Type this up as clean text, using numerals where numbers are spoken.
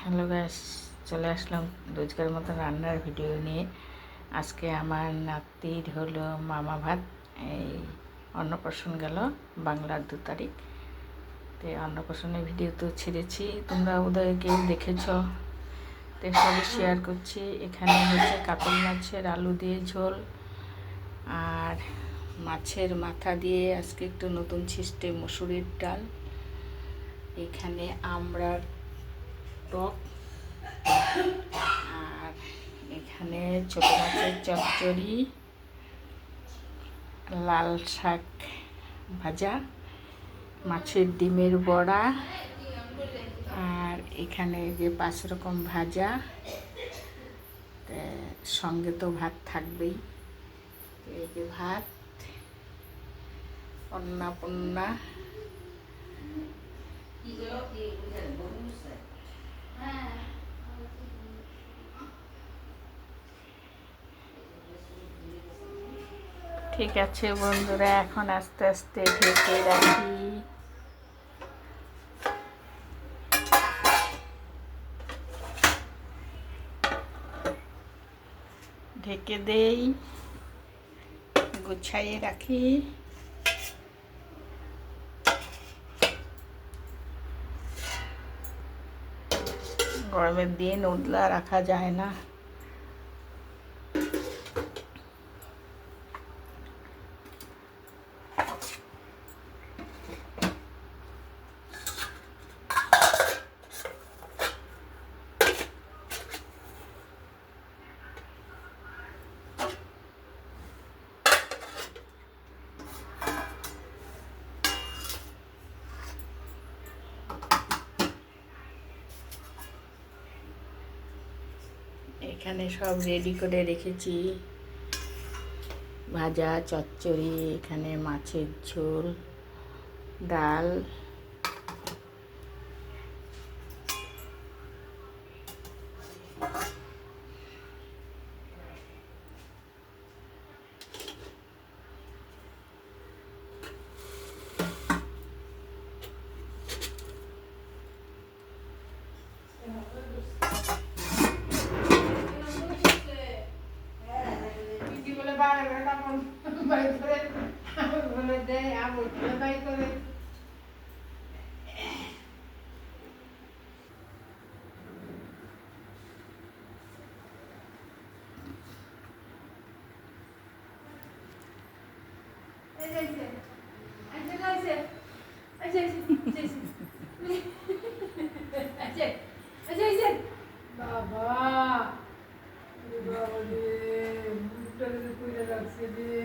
Hello guys, চলে আসলাম রোজকার মতো রান্নার ভিডিও নিয়ে। আজকে আমার নাতির হলো মামা ভাত। এই অন্নপ্রাশন গেল বাংলার 2 তারিখ। তো অন্নপ্রাশনের ভিডিও তো ছেড়েছি, তোমরা ওদের কেউ দেখেছ, তো সবই শেয়ার করছি। এখানে হচ্ছে কাতল মাছের আলু দিয়ে ঝোল, আর মাছের মাথা দিয়ে আজকে একটু নতুন সিস্টেম মসুরির ডাল। এখানে আমড়ার টক, আর এখানে ছোটো মাছের চচ্চড়ি, লাল শাক ভাজা, মাছের ডিমের বড়া, আর এখানে যে 5 রকম ভাজা, সঙ্গে তো ভাত থাকবেই। এই যে ভাত, অন্নপূর্ণা, ঠিক আছে বন্ধুরা, এখন আস্তে আস্তে ঢেকে রাখি। ঢেকে দেই, গুছাইয়ে রাখি। গরমের দিন উতলা রাখা যায় না। এখানে সব রেডি করে রেখেছি, ভাজা, চচ্চড়ি, এখানে মাছের ঝোল, ডাল, বাবা রে, মুখটা কইরা রাখছে রে।